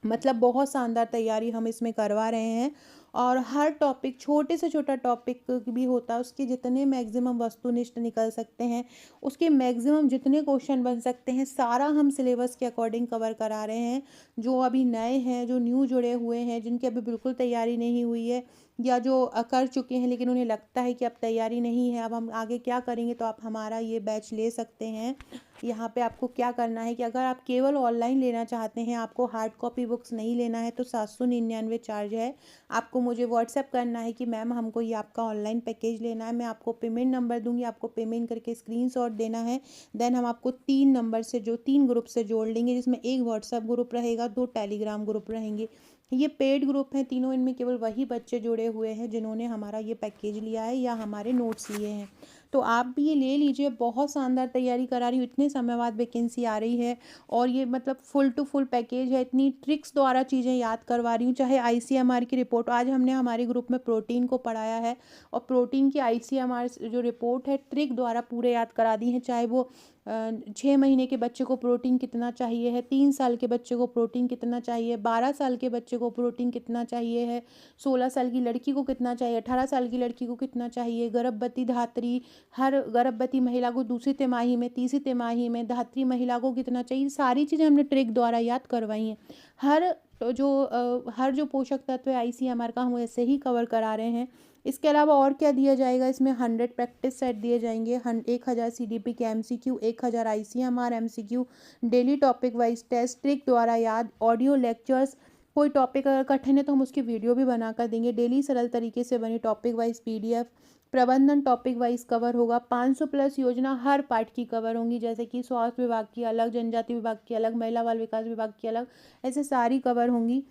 मतलब बहुत शानदार तैयारी हम इसमें करवा रहे हैं। और हर टॉपिक, छोटे से छोटा टॉपिक भी होता है, उसके जितने मैक्सिमम वस्तुनिष्ठ निकल सकते हैं, उसके मैक्सिमम जितने क्वेश्चन बन सकते हैं, सारा हम सिलेबस के अकॉर्डिंग कवर करा रहे हैं। जो अभी नए हैं, जो न्यू जुड़े हुए हैं, जिनकी अभी बिल्कुल तैयारी नहीं हुई है, या जो कर चुके हैं लेकिन उन्हें लगता है कि अब तैयारी नहीं है, अब हम आगे क्या करेंगे, तो आप हमारा ये बैच ले सकते हैं। यहाँ पे आपको क्या करना है कि अगर आप केवल ऑनलाइन लेना चाहते हैं, आपको हार्ड कॉपी बुक्स नहीं लेना है, तो 799 चार्ज है। आपको मुझे व्हाट्सएप करना है कि मैम हमको ये आपका ऑनलाइन पैकेज लेना है, मैं आपको पेमेंट नंबर दूंगी, आपको पेमेंट करके स्क्रीनशॉट देना है। देन हम आपको 3 नंबर से, जो 3 ग्रुप से जोड़ लेंगे, जिसमें एक व्हाट्सएप ग्रुप रहेगा, 2 टेलीग्राम ग्रुप रहेंगे। ये पेड ग्रुप हैं तीनों, इनमें केवल वही बच्चे जुड़े हुए हैं जिन्होंने हमारा ये पैकेज लिया है या हमारे नोट्स लिए हैं। तो आप भी ये ले लीजिए, बहुत शानदार तैयारी करा रही हूँ, इतने समय बाद वैकेंसी आ रही है, और ये मतलब फुल टू फुल पैकेज है, इतनी ट्रिक्स द्वारा चीज़ें याद करवा रही हूँ। चाहे ICMR की रिपोर्ट, आज हमने हमारे ग्रुप में प्रोटीन को पढ़ाया है, और प्रोटीन की ICMR जो रिपोर्ट है, ट्रिक द्वारा पूरे याद करा दी है। चाहे वो 6 महीने के बच्चे को प्रोटीन कितना चाहिए है, 3 साल के बच्चे को प्रोटीन कितना चाहिए, 12 साल के बच्चे को प्रोटीन कितना चाहिए है, 16 साल की लड़की को कितना चाहिए, 18 साल की लड़की को कितना चाहिए, गर्भवती धात्री, हर गर्भवती महिला को दूसरी तिमाही में, तीसरी तिमाही में, धात्री महिला को कितना चाहिए, सारी चीज़ें हमने ट्रिक द्वारा याद करवाई हैं। हर जो पोषक तत्व है ICMR का, हम ऐसे ही कवर करा रहे हैं। इसके अलावा और क्या दिया जाएगा, इसमें 100 प्रैक्टिस सेट दिए जाएंगे, 1000 CDP के MCQ, 1000 ICMR MCQ, daily topic wise test, trick द्वारा याद, ऑडियो लेक्चर्स। कोई टॉपिक अगर कठिन है तो हम उसकी वीडियो भी बना कर देंगे, डेली सरल तरीके से बनी टॉपिक वाइज PDF। प्रबंधन टॉपिक वाइज कवर होगा, 500+ योजना हर पार्ट की कवर होंगी, जैसे कि स्वास्थ्य विभाग की अलग, जनजाति विभाग की अलग, महिला बाल विकास विभाग की अलग, ऐसे सारी कवर होंगी।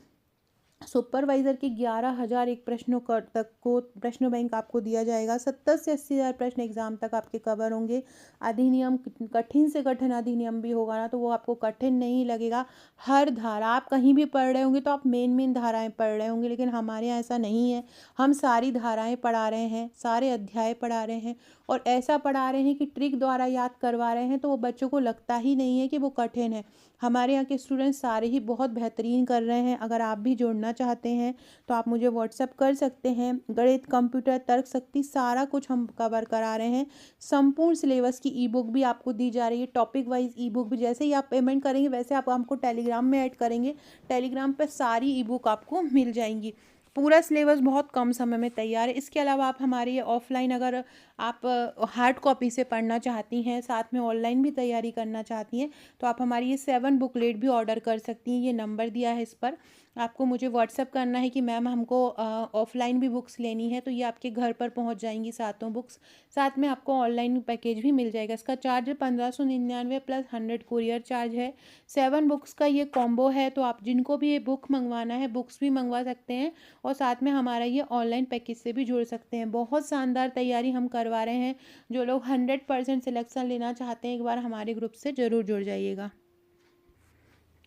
सुपरवाइजर के 11,000 एक प्रश्नों तक को प्रश्न बैंक आपको दिया जाएगा, 70 से 80,000 प्रश्न एग्जाम तक आपके कवर होंगे। अधिनियम, कठिन से कठिन अधिनियम भी होगा ना, तो वो आपको कठिन नहीं लगेगा। हर धारा आप कहीं भी पढ़ रहे होंगे तो आप मेन धाराएं पढ़ रहे होंगे, लेकिन हमारे यहाँ ऐसा नहीं है, हम सारी धाराएं पढ़ा रहे हैं, सारे अध्याय पढ़ा रहे हैं, और ऐसा पढ़ा रहे हैं कि ट्रिक द्वारा याद करवा रहे हैं, तो वो बच्चों को लगता ही नहीं है कि वो कठिन है। हमारे यहाँ के स्टूडेंट्स सारे ही बहुत बेहतरीन कर रहे हैं। अगर आप भी जुड़ना चाहते हैं तो आप मुझे व्हाट्सएप कर सकते हैं। गणित, कंप्यूटर, तर्क शक्ति, सारा कुछ हम कवर करा रहे हैं। संपूर्ण सिलेबस की ई-बुक भी आपको दी जा रही है, टॉपिक वाइज ई-बुक भी। जैसे ही आप पेमेंट करेंगे वैसे आप हमको टेलीग्राम में ऐड करेंगे, टेलीग्राम पर सारी ई-बुक आपको मिल जाएंगी। पूरा सिलेबस बहुत कम समय में तैयार है। इसके अलावा आप हमारी ऑफलाइन, अगर आप हार्ड कॉपी से पढ़ना चाहती हैं, साथ में ऑनलाइन भी तैयारी करना चाहती हैं, तो आप हमारी ये 7 बुकलेट भी ऑर्डर कर सकती हैं। ये नंबर दिया है, इस पर आपको मुझे व्हाट्सएप करना है कि मैम हमको ऑफलाइन भी बुक्स लेनी है, तो ये आपके घर पर पहुंच जाएंगी सातों बुक्स। साथ में आपको ऑनलाइन पैकेज भी मिल जाएगा। इसका चार्ज 1599 प्लस 100 कुरियर चार्ज है। 7 बुक्स का ये कॉम्बो है, तो आप जिनको भी ये बुक मंगवाना है, बुक्स भी मंगवा सकते हैं, और साथ में हमारा ये ऑनलाइन पैकेज से भी जुड़ सकते हैं। बहुत शानदार तैयारी हम करवा रहे हैं। जो लोग 100% सिलेक्शन लेना चाहते हैं, एक बार हमारे ग्रुप से ज़रूर जुड़ जाइएगा।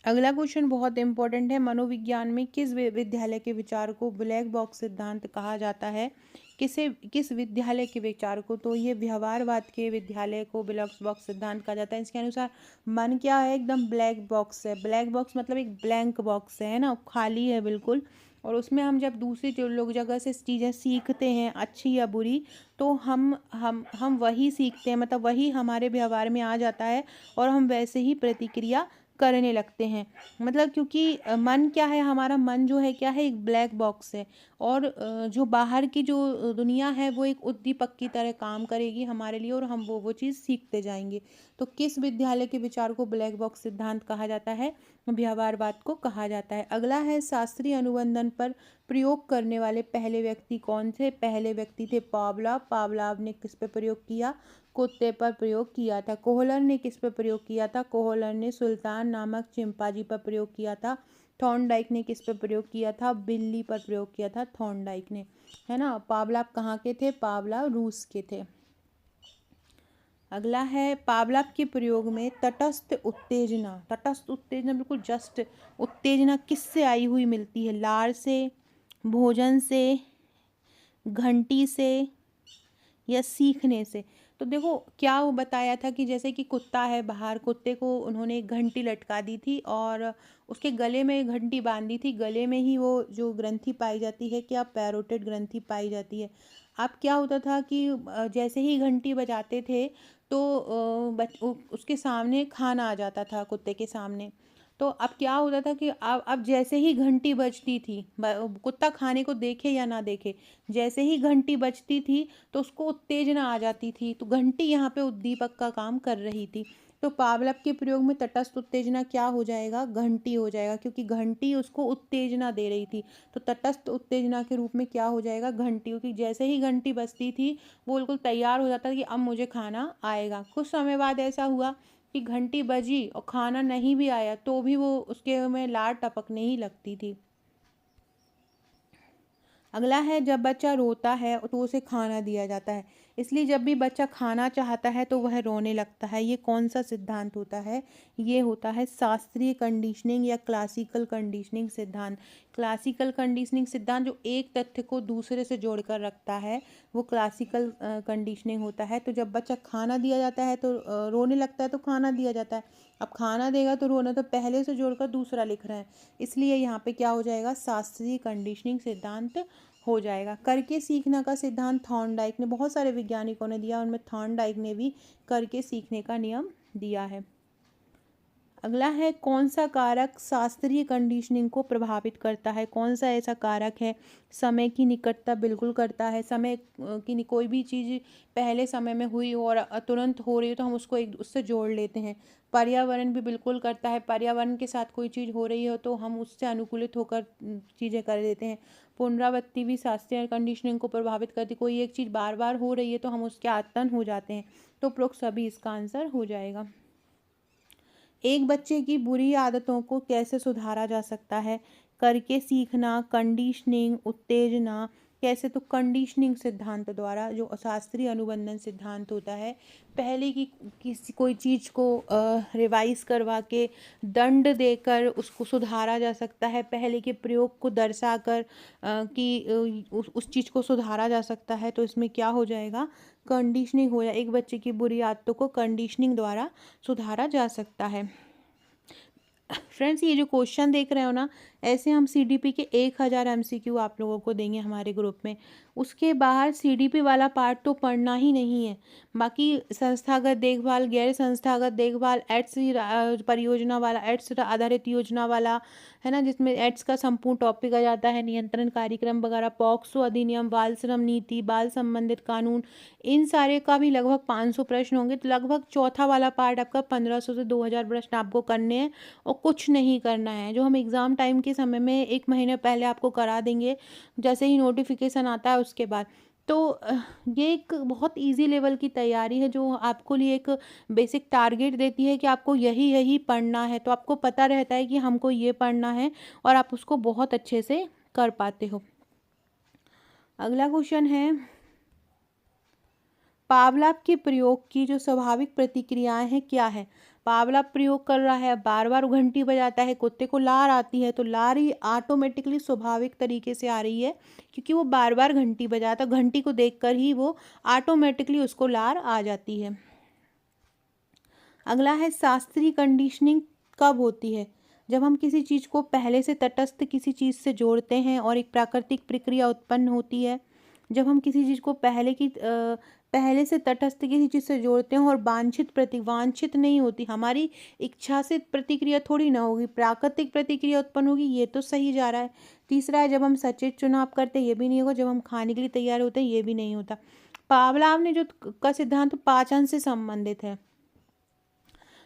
अगला क्वेश्चन बहुत इंपॉर्टेंट है। मनोविज्ञान में किस विद्यालय के विचार को ब्लैक बॉक्स सिद्धांत कहा जाता है? किस विद्यालय के विचार को? तो ये व्यवहारवाद के विद्यालय को ब्लैक बॉक्स सिद्धांत कहा जाता है। इसके अनुसार मन क्या है? एकदम ब्लैक बॉक्स है। ब्लैक बॉक्स मतलब एक ब्लैंक बॉक्स है ना, खाली है बिल्कुल, और उसमें हम जब दूसरी जो लोग जगह से चीज़ें सीखते हैं, अच्छी या बुरी, तो हम वही सीखते हैं, मतलब वही हमारे व्यवहार में आ जाता है, और हम वैसे ही प्रतिक्रिया करने लगते हैं। मतलब क्योंकि मन क्या है, हमारा मन जो है क्या है, एक ब्लैक बॉक्स है, और जो बाहर की जो दुनिया है वो एक उद्दीपक की तरह काम करेगी हमारे लिए, और हम वो चीज़ सीखते जाएंगे। तो किस विद्यालय के विचार को ब्लैक बॉक्स सिद्धांत कहा जाता है? व्यवहारवाद को कहा जाता है। अगला है, शास्त्रीय अनुबंधन पर प्रयोग करने वाले पहले व्यक्ति कौन थे? पहले व्यक्ति थे पावलोव। पावलोव ने किस पे प्रयोग किया? कुत्ते पर प्रयोग किया था। कोहलर ने किस पर प्रयोग किया था? कोहलर ने सुल्तान नामक चिंपांजी पर प्रयोग किया था। थॉर्नडाइक ने किस पर प्रयोग किया था? बिल्ली पर प्रयोग किया था थॉर्नडाइक ने, है ना। पावलोव कहाँ के थे? पावलोव रूस के थे। अगला है, पावलोव के प्रयोग में तटस्थ उत्तेजना बिल्कुल जस्ट उत्तेजना किससे आई हुई मिलती है? लार से, भोजन से, घंटी से, या सीखने से? तो देखो क्या वो बताया था कि जैसे कि कुत्ता है बाहर, कुत्ते को उन्होंने एक घंटी लटका दी थी और उसके गले में घंटी बांधी थी, गले में ही वो जो ग्रंथि पाई जाती है, क्या पैरोटिड ग्रंथि पाई जाती है। अब क्या होता था कि जैसे ही घंटी बजाते थे तो उसके सामने खाना आ जाता था कुत्ते के सामने। तो अब क्या होता था कि अब जैसे ही घंटी बजती थी, कुत्ता खाने को देखे या ना देखे, जैसे ही घंटी बजती थी तो उसको उत्तेजना आ जाती थी, तो घंटी यहाँ पे उद्दीपक का काम कर रही थी। तो पावलव के प्रयोग में तटस्थ उत्तेजना क्या हो जाएगा, घंटी हो जाएगा, क्योंकि घंटी उसको उत्तेजना दे रही थी। तो तटस्थ उत्तेजना के रूप में क्या हो जाएगा, घंटी, क्योंकि जैसे ही घंटी बजती थी वो बिल्कुल तैयार हो जाता था कि अब मुझे खाना आएगा। कुछ समय बाद ऐसा हुआ कि घंटी बजी और खाना नहीं भी आया तो भी वो उसके में लार टपकने ही लगती थी। अगला है, जब बच्चा रोता है तो उसे खाना दिया जाता है, इसलिए जब भी बच्चा खाना चाहता है तो वह रोने लगता है। ये कौन सा सिद्धांत होता है, ये होता है शास्त्रीय कंडीशनिंग या क्लासिकल कंडीशनिंग सिद्धांत। क्लासिकल कंडीशनिंग सिद्धांत जो एक तथ्य को दूसरे से जोड़कर रखता है वो क्लासिकल कंडीशनिंग होता है। तो जब बच्चा खाना दिया जाता है तो रोने लगता है तो खाना दिया जाता है। अब खाना देगा तो रोना, तो पहले से जोड़कर दूसरा लिख रहे हैं, इसलिए यहाँ पे क्या हो जाएगा, शास्त्रीय कंडीशनिंग सिद्धांत हो जाएगा। करके सीखना का सिद्धांत थॉर्नडाइक ने, बहुत सारे वैज्ञानिकों ने दिया, उनमें थॉर्नडाइक ने भी करके सीखने का नियम दिया है। अगला है, कौन सा कारक शास्त्रीय कंडीशनिंग को प्रभावित करता है, कौन सा ऐसा कारक है, समय की निकटता बिल्कुल करता है। समय की कोई भी चीज़ पहले समय में हुई और तुरंत हो रही है तो हम उसको एक उससे जोड़ लेते हैं। पर्यावरण भी बिल्कुल करता है, पर्यावरण के साथ कोई चीज़ हो रही हो तो हम उससे अनुकूलित होकर चीज़ें कर देते हैं। पुनरावृत्ति भी शास्त्रीय कंडीशनिंग को प्रभावित करती, कोई एक चीज़ बार बार हो रही है तो हम उसके आदतन हो जाते हैं। तो उपरोक्त सभी इसका आंसर हो जाएगा। एक बच्चे की बुरी आदतों को कैसे सुधारा जा सकता है, करके सीखना, कंडीशनिंग, उत्तेजना। कैसे, तो कंडीशनिंग सिद्धांत द्वारा, जो शास्त्रीय अनुबंधन सिद्धांत होता है, पहले की किसी कोई चीज़ को रिवाइज करवा के दंड देकर उसको सुधारा जा सकता है, पहले के प्रयोग को दर्शाकर कि उस चीज़ को सुधारा जा सकता है। तो इसमें क्या हो जाएगा, कंडीशनिंग हो जाए, एक बच्चे की बुरी आदतों को कंडीशनिंग द्वारा सुधारा जा सकता है। फ्रेंड्स, ये जो क्वेश्चन देख रहे हो ना, ऐसे हम सीडीपी के 1000 एमसीक्यू आप लोगों को देंगे हमारे ग्रुप में। उसके बाहर सीडीपी वाला पार्ट तो पढ़ना ही नहीं है, बाकी संस्थागत देखभाल, गैर संस्थागत देखभाल, एड्स परियोजना वाला, एड्स आधारित योजना वाला है ना, जिसमें एड्स का संपूर्ण टॉपिक आ जाता है, नियंत्रण कार्यक्रम वगैरह, पॉक्सो अधिनियम, बाल श्रम नीति, बाल संबंधित कानून, इन सारे का भी लगभग 500 प्रश्न होंगे। तो लगभग चौथा वाला पार्ट आपका 1500 से 2000 प्रश्न आपको करने हैं और कुछ नहीं करना है, जो हम एग्ज़ाम टाइम के समय में 1 महीने पहले आपको करा देंगे, जैसे ही नोटिफिकेशन आता है उसके बाद। तो ये एक बहुत इजी लेवल की तैयारी है जो आपको लिए एक बेसिक टारगेट देती है कि आपको यही यही पढ़ना है, तो आपको पता रहता है कि हमको ये पढ़ना है और आप उसको बहुत अच्छे से कर पाते हो। अगला क्वेश्चन है, पावलाव के प्रयोग की जो स्वाभाविक प्रतिक्रियाएं हैं क्या है। पावलाव प्रयोग कर रहा है, बार बार घंटी बजाता है, कुत्ते को लार आती है, तो लार ही ऑटोमेटिकली स्वाभाविक तरीके से आ रही है, क्योंकि वो बार बार घंटी बजाता, घंटी को देखकर ही वो ऑटोमेटिकली उसको लार आ जाती है। अगला है, शास्त्रीय कंडीशनिंग कब होती है, जब हम किसी चीज़ को पहले से तटस्थ किसी चीज़ से जोड़ते हैं और एक प्राकृतिक प्रक्रिया उत्पन्न होती है। जब हम किसी चीज़ को पहले से तटस्थ किसी चीज़ से जोड़ते हैं और वांछित नहीं होती, हमारी इच्छा से प्रतिक्रिया थोड़ी ना होगी, प्राकृतिक प्रतिक्रिया उत्पन्न होगी, ये तो सही जा रहा है। तीसरा है, जब हम सचेत चुनाव करते हैं, ये भी नहीं होगा, जब हम खाने के लिए तैयार होते हैं, ये भी नहीं होता। पावलाव ने जो का सिद्धांत पाचन से संबंधित है।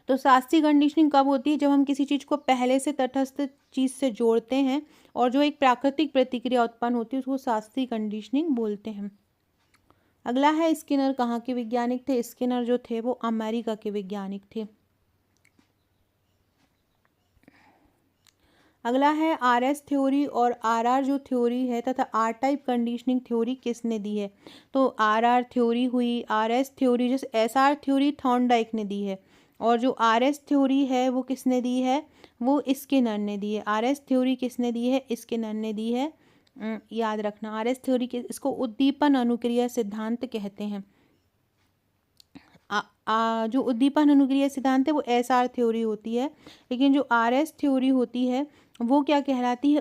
तो शास्त्रीय कंडीशनिंग कब होती है, जब हम किसी चीज़ को पहले से तटस्थ चीज़ से जोड़ते हैं और जो एक प्राकृतिक प्रतिक्रिया उत्पन्न होती है उसको शास्त्रीय कंडीशनिंग बोलते हैं। अगला है, स्किनर कहाँ के वैज्ञानिक थे। स्किनर जो थे वो अमेरिका के वैज्ञानिक थे। अगला है, आरएस थ्योरी और आरआर जो थ्योरी है तथा आर टाइप कंडीशनिंग थ्योरी किसने दी है। तो आरआर थ्योरी हुई, आरएस थ्योरी, जैसे एसआर थ्योरी थॉर्नडाइक ने दी है और जो आरएस थ्योरी है वो किसने दी है, वो स्किनर ने दी है। आरएस थ्योरी किसने दी है, स्किनर ने दी है। याद रखना, आरएस थ्योरी के इसको उद्दीपन अनुक्रिया सिद्धांत कहते हैं। जो उद्दीपन अनुक्रिया सिद्धांत है वो SR थ्योरी होती है, लेकिन जो RS थ्योरी होती है वो क्या कहलाती है,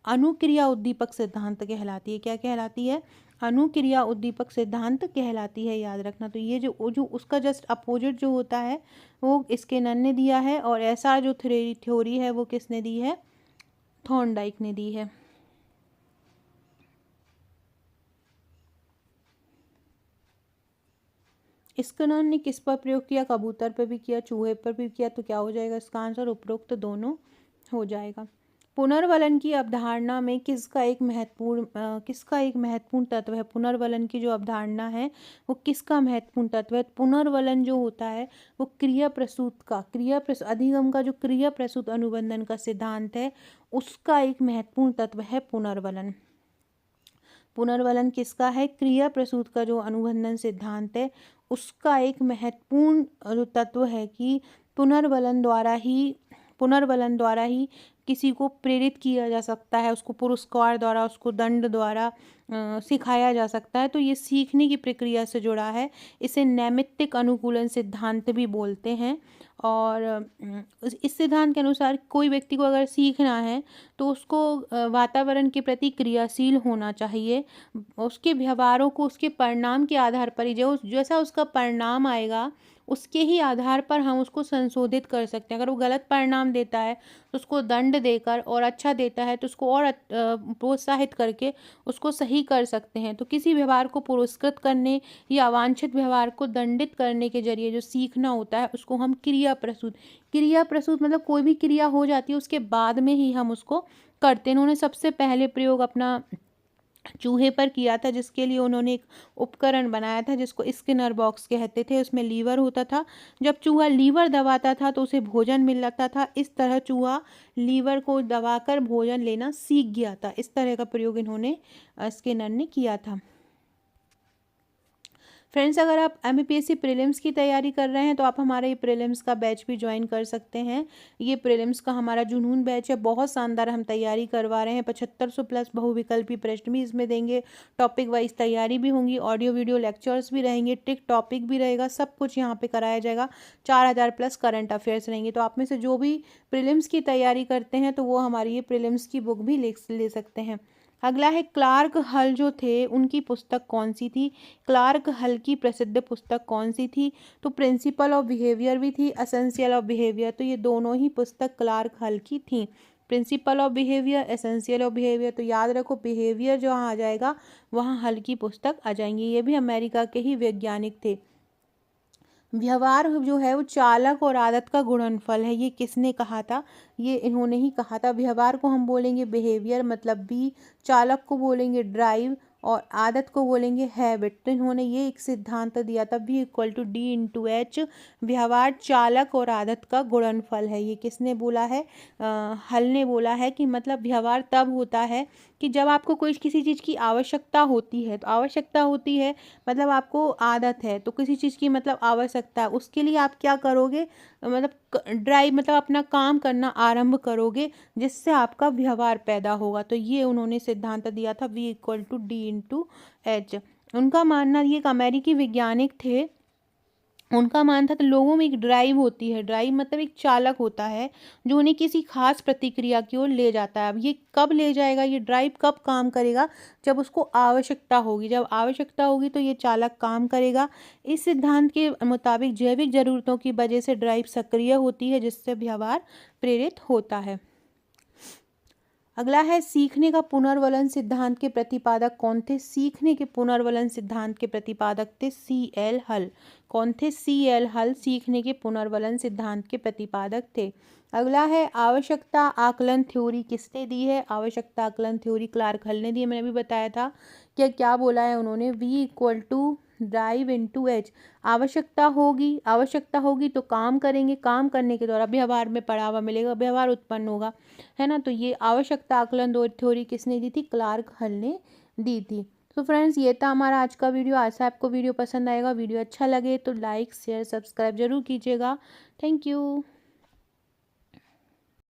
अनुक्रिया उद्दीपक सिद्धांत कहलाती है। क्या कहलाती है? अनुक्रिया उद्दीपक सिद्धांत कहलाती है, याद रखना। तो ये जो उसका जस्ट अपोजिट जो होता है वो स्किनर ने दिया है, और SR जो थ्योरी है वो किसने दी है? थॉर्नडाइक ने दी है। स्किनर ने किस पर प्रयोग किया? कबूतर पर भी किया, चूहे पर भी किया। तो क्या हो जाएगा इसका आंसर? उपरोक्त दोनों हो जाएगा। पुनर्वलन की अवधारणा में किसका एक महत्वपूर्ण तत्व है? पुनर्वलन की जो अवधारणा है वो किसका महत्वपूर्ण तत्व है? पुनर्वलन जो होता है वो अधिगम का जो क्रिया प्रसूत अनुबंधन का सिद्धांत है उसका एक महत्वपूर्ण तत्व है पुनर्वलन। पुनर्वलन किसका है? क्रिया प्रसूत का जो अनुबंधन सिद्धांत है उसका एक महत्वपूर्ण तत्व है कि पुनर्वलन द्वारा ही किसी को प्रेरित किया जा सकता है, उसको पुरस्कार द्वारा, उसको दंड द्वारा सिखाया जा सकता है। तो ये सीखने की प्रक्रिया से जुड़ा है। इसे नैमित्तिक अनुकूलन सिद्धांत भी बोलते हैं। और इस सिद्धांत के अनुसार कोई व्यक्ति को अगर सीखना है तो उसको वातावरण के प्रति क्रियाशील होना चाहिए। उसके व्यवहारों को उसके परिणाम के आधार पर ही, जैसा उसका परिणाम आएगा उसके ही आधार पर हम उसको संशोधित कर सकते हैं। अगर वो गलत परिणाम देता है तो उसको दंड देकर, और अच्छा देता है तो उसको और प्रोत्साहित करके उसको सही कर सकते हैं। तो किसी व्यवहार को पुरस्कृत करने या अवांछित व्यवहार को दंडित करने के जरिए जो सीखना होता है उसको हम क्रिया प्रसूत मतलब कोई भी क्रिया हो जाती है उसके बाद में ही हम उसको करते हैं। उन्होंने सबसे पहले प्रयोग अपना चूहे पर किया था, जिसके लिए उन्होंने एक उपकरण बनाया था जिसको स्किनर बॉक्स कहते थे। उसमें लीवर होता था, जब चूहा लीवर दबाता था तो उसे भोजन मिल जाता था। इस तरह चूहा लीवर को दबाकर भोजन लेना सीख गया था। इस तरह का प्रयोग इन्होंने स्किनर ने किया था। फ्रेंड्स, अगर आप MPSC प्रीलिम्स की तैयारी कर रहे हैं तो आप हमारे ये प्रीलिम्स का बैच भी ज्वाइन कर सकते हैं। ये प्रीलिम्स का हमारा जुनून बैच है, बहुत शानदार हम तैयारी करवा रहे हैं। 7500 प्लस बहुविकल्पी प्रश्न भी इसमें देंगे, टॉपिक वाइज तैयारी भी होंगी, ऑडियो वीडियो लेक्चर्स भी रहेंगे, ट्रिक टॉपिक भी रहेगा, सब कुछ यहाँ पे कराया जाएगा। 4000 प्लस करंट अफेयर्स रहेंगे। तो आप में से जो भी प्रीलिम्स की तैयारी करते हैं तो वो हमारी ये प्रीलिम्स की बुक भी ले सकते हैं। अगला है क्लार्क हल जो थे उनकी पुस्तक कौन सी थी? क्लार्क हल की प्रसिद्ध पुस्तक कौन सी थी? तो प्रिंसिपल ऑफ बिहेवियर भी थी, एसेंशियल ऑफ बिहेवियर। तो ये दोनों ही पुस्तक क्लार्क हल की थी। Principle of behaviour, essential of behaviour. तो याद रखो, बिहेवियर जहाँ आ जाएगा वहाँ हल की पुस्तक आ जाएंगी। ये भी अमेरिका के ही वैज्ञानिक थे। व्यवहार जो है वो चालक और आदत का गुणनफल है, ये किसने कहा था? ये इन्होंने ही कहा था। व्यवहार को हम बोलेंगे बिहेवियर मतलब बी, चालक को बोलेंगे ड्राइव, और आदत को बोलेंगे हैबिट। तो इन्होंने ये एक सिद्धांत दिया था, V=D/H। व्यवहार चालक और आदत का गुणनफल है। ये किसने बोला है? हल ने बोला है कि मतलब व्यवहार तब होता है कि जब आपको कोई किसी चीज़ की आवश्यकता होती है। तो आवश्यकता होती है मतलब आपको आदत है, तो किसी चीज़ की मतलब आवश्यकता है, उसके लिए आप क्या करोगे? मतलब ड्राइव मतलब अपना काम करना आरंभ करोगे, जिससे आपका व्यवहार पैदा होगा। तो ये उन्होंने सिद्धांत दिया था, V=D/H। उनका मानना, ये एक अमेरिकी वैज्ञानिक थे, उनका मानना था तो लोगों में एक ड्राइव होती है। ड्राइव मतलब एक चालक होता है जो उन्हें किसी खास प्रतिक्रिया की ओर ले जाता है। अब ये कब ले जाएगा, ये ड्राइव कब काम करेगा? जब उसको आवश्यकता होगी। जब आवश्यकता होगी तो ये चालक काम करेगा। इस सिद्धांत के मुताबिक जैविक जरूरतों की वजह से ड्राइव सक्रिय होती है, जिससे व्यवहार प्रेरित होता है। अगला है सीखने का पुनर्वलन सिद्धांत के प्रतिपादक कौन थे? सीखने के पुनर्वलन सिद्धांत के प्रतिपादक थे CL हल। कौन थे? CL हल सीखने के पुनर्वलन सिद्धांत के प्रतिपादक थे। अगला है आवश्यकता आकलन थ्योरी किसने दी है? आवश्यकता आकलन थ्योरी क्लार्क हल ने दी है। मैंने अभी बताया था कि क्या बोला है उन्होंने, V=D/H। आवश्यकता होगी तो काम करेंगे, काम करने के द्वारा व्यवहार में बढ़ावा मिलेगा, व्यवहार उत्पन्न होगा, है ना। तो ये आवश्यकता आकलन थ्योरी किसने दी थी? क्लार्क हल ने दी थी। तो फ्रेंड्स, ये था हमारा आज का वीडियो। आशा आपको वीडियो पसंद आएगा। वीडियो अच्छा लगे तो लाइक शेयर सब्सक्राइब जरूर कीजिएगा। Thank you.